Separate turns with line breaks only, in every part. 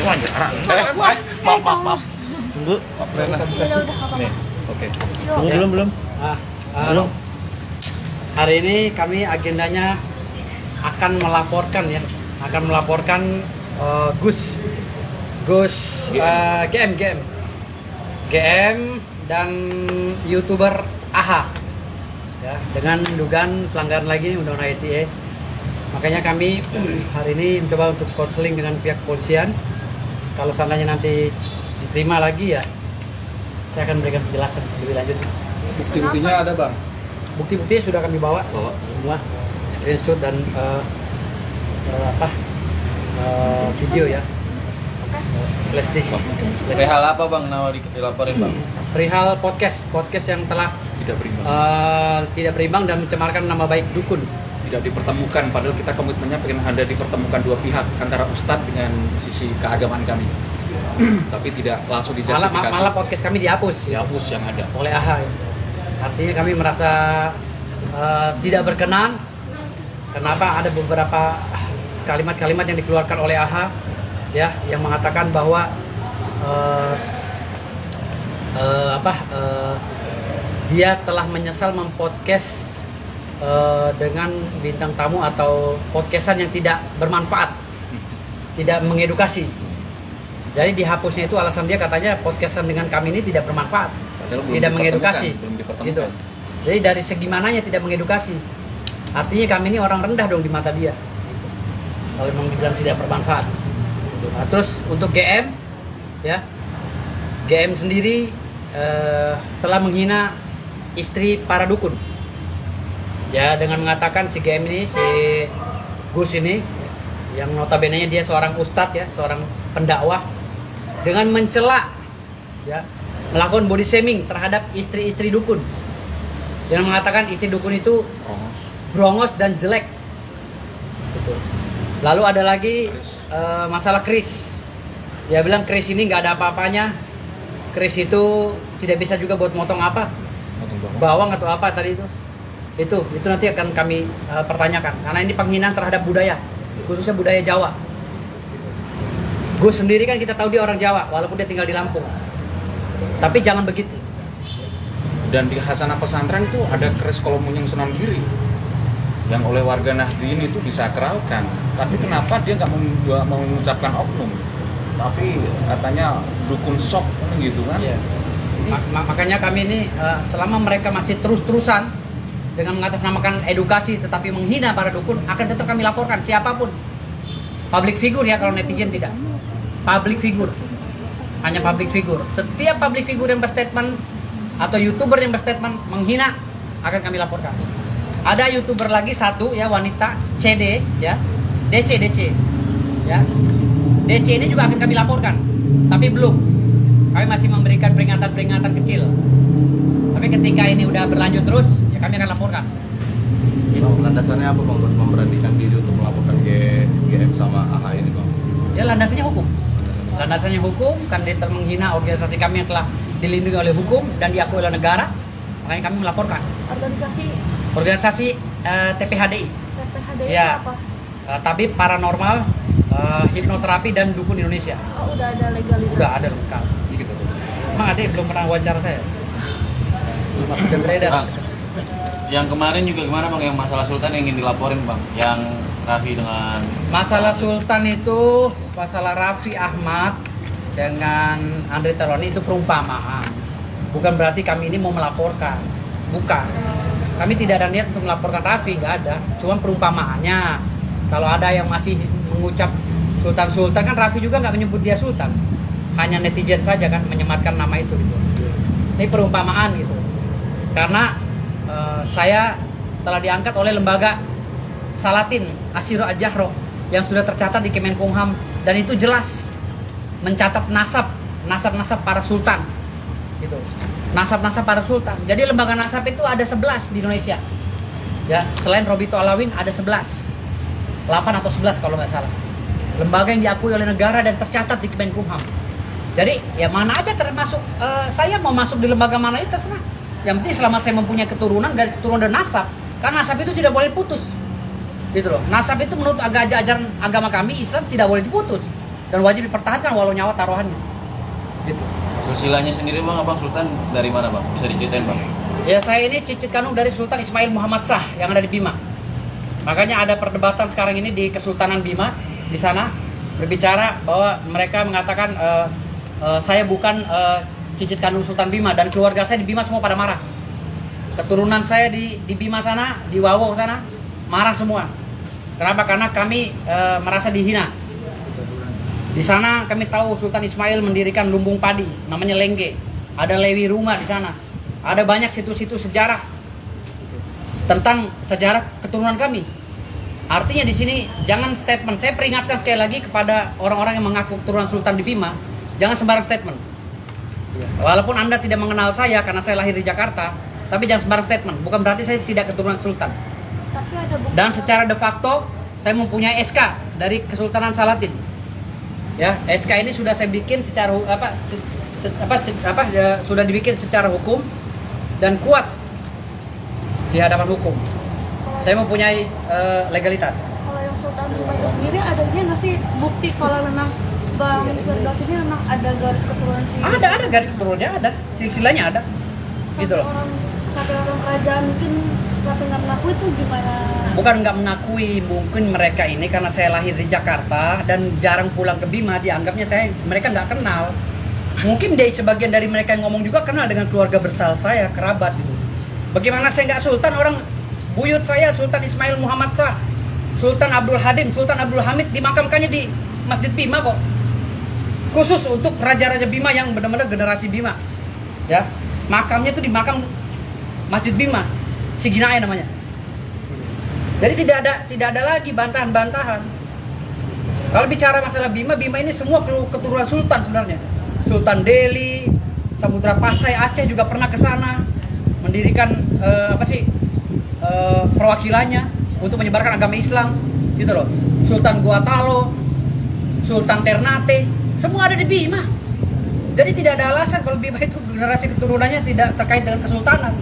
wawancara.
Maaf.
Tunggu.
Nih, oke.
Tunggu belum. Belum.
Hari ini kami agendanya akan melaporkan Gus GM dan YouTuber AHA ya, dengan dugaan pelanggaran lagi undang-undang ITE. Makanya kami hari ini mencoba untuk konseling dengan pihak kepolisian. Kalau seandainya nanti diterima lagi ya, saya akan memberikan penjelasan lebih lanjut.
Bukti-buktinya ada, Bang?
Bukti-buktinya sudah kami bawa semua, screenshot dan video ya, flash disk.
Perihal apa Bang nama dilaporin Bang?
Perihal podcast yang telah tidak berimbang dan mencemarkan nama baik dukun.
Tidak dipertemukan, padahal kita komitmennya pengen ada dipertemukan dua pihak antara Ustadz dengan sisi keagamaan kami. Tapi tidak langsung dijustifikasi.
Malah podcast kami dihapus
yang ada
oleh AHA. Artinya kami merasa tidak berkenan. Kenapa ada beberapa kalimat-kalimat yang dikeluarkan oleh AHA ya, yang mengatakan bahwa dia telah menyesal mempodcast dengan bintang tamu atau podcastan yang tidak bermanfaat, tidak mengedukasi. Jadi dihapusnya itu alasan dia, katanya podcastan dengan kami ini tidak bermanfaat, tidak mengedukasi gitu. Jadi dari segi mananya tidak mengedukasi, artinya kami ini orang rendah dong di mata dia kalau memang dibilang tidak bermanfaat. Nah, terus untuk GM ya, GM sendiri telah menghina istri para dukun ya, dengan mengatakan si GM ini, si Gus ini yang notabene dia seorang ustadz ya, seorang pendakwah, dengan mencela ya, melakukan body shaming terhadap istri-istri dukun, dengan mengatakan istri dukun itu brongos dan jelek gitu. Lalu ada lagi masalah Chris. Dia bilang Chris ini nggak ada apa-apanya. Chris itu tidak bisa juga buat motong apa, bawang atau apa tadi itu nanti akan kami pertanyakan, karena ini penghinaan terhadap budaya, khususnya budaya Jawa. Gus sendiri kan kita tahu dia orang Jawa walaupun dia tinggal di Lampung, tapi jangan begitu.
Dan di Hasanah Pesantren itu ada keris Kolomunyang Sunan Giri yang oleh warga Nahdliyin itu disakralkan, tapi kenapa dia nggak mengucapkan oknum, tapi katanya dukun sok gitu kan?
Iya. Makanya kami ini selama mereka masih terus-terusan dengan mengatasnamakan edukasi tetapi menghina para dukun, akan tetap kami laporkan siapapun. Public figure ya, kalau netizen tidak. Public figure. Hanya public figure. Setiap public figure yang berstatement atau YouTuber yang berstatement menghina akan kami laporkan. Ada YouTuber lagi satu ya, wanita CD ya. DC ya. DC ini juga akan kami laporkan. Tapi belum. Kami masih memberikan peringatan-peringatan kecil. Tapi ketika ini udah berlanjut terus, ya kami akan laporkan.
Landasannya apa Bang memberanikan diri untuk melaporkan GM sama AHA ini Bang?
Ya landasannya hukum. Landasannya hukum, kan dia telah menghina organisasi kami yang telah dilindungi oleh hukum dan diakui oleh negara. Makanya kami melaporkan. Organisasi TPHDI.
TPHDI
Ya.
apa?
Tabib Paranormal, Hipnoterapi dan Dukun Indonesia.
Oh, udah ada legalitas.
Udah ada lengkap.
Gitu.
Emang adik belum pernah wawancara saya? Belum sudah beredar.
Bang, yang kemarin juga gimana Bang, yang masalah Sultan yang ingin dilaporin Bang, yang Raffi dengan
Masalah Sultan itu, masalah Raffi Ahmad dengan Andre Taulany itu perumpamaan. Bukan berarti kami ini mau melaporkan. Bukan. Kami tidak ada niat untuk melaporkan Raffi, nggak ada. Cuma perumpamaannya. Kalau ada yang masih mengucap Sultan, kan Raffi juga nggak menyebut dia Sultan. Hanya netizen saja kan menyematkan nama itu gitu. Ini perumpamaan gitu. Karena saya telah diangkat oleh lembaga Salatin Asyiro Ajahro yang sudah tercatat di Kemenkumham, dan itu jelas mencatat nasab para sultan gitu. Nasab para sultan. Jadi lembaga nasab itu ada 11 di Indonesia. Ya, selain Robito Alawin ada 11. 8 atau 11 kalau nggak salah. Lembaga yang diakui oleh negara dan tercatat di Kemenkumham. Jadi ya mana aja termasuk, saya mau masuk di lembaga mana itu terserah. Yang penting selama saya mempunyai keturunan, dari keturunan dan nasab. Karena nasab itu tidak boleh putus. Gitu loh. Nasab itu menurut ajaran agama kami Islam tidak boleh diputus. dan wajib dipertahankan walau nyawa taruhannya. Gitu.
Silsilahnya sendiri bang, Abang Sultan dari mana bang? Bisa diceritain bang?
Ya saya ini cicit kandung dari Sultan Ismail Muhammad Shah yang ada di Bima. Makanya ada perdebatan sekarang ini di Kesultanan Bima di sana berbicara bahwa mereka mengatakan saya bukan cicit kandung Sultan Bima dan keluarga saya di Bima semua pada marah. Keturunan saya di Bima sana, di Wawo sana marah semua. Kenapa? Karena kami merasa dihina. Di sana kami tahu Sultan Ismail mendirikan lumbung padi namanya Lengge. Ada Lewi Rumah di sana. Ada banyak situs-situs sejarah tentang sejarah keturunan kami. Artinya di sini jangan statement. Saya peringatkan sekali lagi kepada orang-orang yang mengaku keturunan Sultan di Bima, jangan sembarang statement. Walaupun Anda tidak mengenal saya karena saya lahir di Jakarta, tapi jangan sembarang statement. Bukan berarti saya tidak keturunan Sultan.
Tapi ada bukti.
Dan secara de facto saya mempunyai SK dari Kesultanan Salatin. Ya, SK ini sudah saya bikin secara sudah dibikin secara hukum dan kuat di hadapan hukum. Saya mempunyai legalitas.
Kalau yang Sultan Bima itu sendiri adanya nggak sih bukti kalau memang Bang Firdaus ini memang ada garis keturunan sih?
Ada garis keturunannya, ada silsilahnya ada. Gitu loh.
Sampai orang kerajaan mungkin sampai nggak mengakui itu gimana?
Bukan nggak mengakui, mungkin mereka ini karena saya lahir di Jakarta dan jarang pulang ke Bima, dianggapnya mereka nggak kenal. Mungkin sebagian dari mereka yang ngomong juga kenal dengan keluarga besar saya, kerabat gitu. Bagaimana saya nggak sultan? Orang buyut saya Sultan Ismail Muhammad Shah, Sultan Abdul Hadim, Sultan Abdul Hamid dimakamkannya di Masjid Bima kok. Khusus untuk raja-raja Bima yang benar-benar generasi Bima. Ya. Makamnya itu di makam Masjid Bima, Siginai namanya. Jadi tidak ada lagi bantahan-bantahan. Kalau bicara masalah Bima ini semua keturunan sultan sebenarnya. Sultan Delhi, Samudra Pasai, Aceh juga pernah ke sana mendirikan perwakilannya untuk menyebarkan agama Islam, gitu loh. Sultan Guatalo, Sultan Ternate, semua ada di Bima. Jadi tidak ada alasan kalau Bima itu generasi keturunannya tidak terkait dengan kesultanan,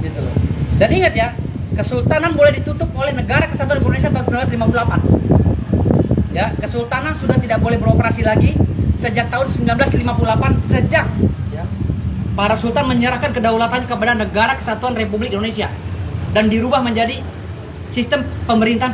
gitu loh. Dan ingat ya, kesultanan mulai ditutup oleh Negara Kesatuan Indonesia tahun 1958. Ya, kesultanan sudah tidak boleh beroperasi lagi sejak tahun 1958, sejak para sultan menyerahkan kedaulatannya kepada Negara Kesatuan Republik Indonesia dan dirubah menjadi sistem pemerintahan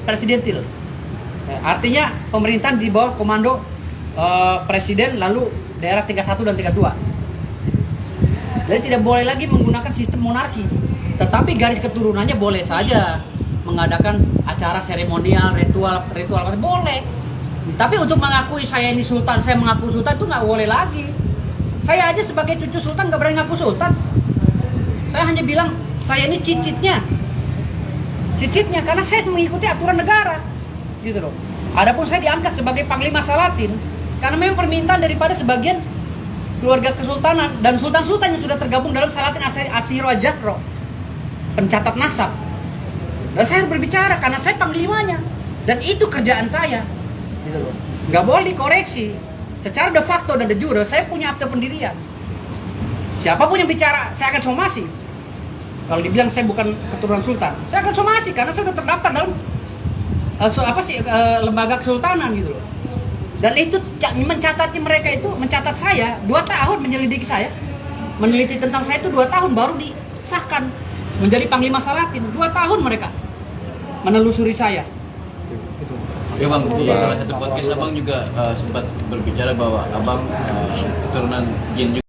presidentil. Artinya pemerintahan di bawah komando presiden, lalu daerah tingkat 1 dan tingkat 2. Jadi tidak boleh lagi menggunakan sistem monarki, tetapi garis keturunannya boleh saja mengadakan acara seremonial, ritual boleh. Tapi untuk mengakui saya ini sultan, saya mengaku sultan itu nggak boleh lagi. Saya aja sebagai cucu sultan nggak berani ngaku sultan. Saya hanya bilang saya ini cicitnya karena saya mengikuti aturan negara, gitu loh. Adapun saya diangkat sebagai Panglima Salatin karena memang permintaan daripada sebagian keluarga kesultanan dan sultan-sultan yang sudah tergabung dalam Salatin Asiro Jatro, pencatat nasab. Dan saya harus berbicara karena saya panglimanya dan itu kerjaan saya, gitu loh. Nggak boleh dikoreksi. Secara de facto dan de jure saya punya akte pendirian. Siapapun yang bicara saya akan somasi. Kalau dibilang saya bukan keturunan sultan, saya akan somasi karena saya sudah terdaftar dalam lembaga kesultanan, gitu loh. Dan itu mencatatnya mereka itu mencatat saya 2 tahun menyelidiki saya, meneliti tentang saya itu 2 tahun baru disahkan menjadi Panglima Salatin. 2 tahun mereka menelusuri saya.
Oke bang, di salah satu podcast abang juga sempat berbicara bahwa abang keturunan jin juga.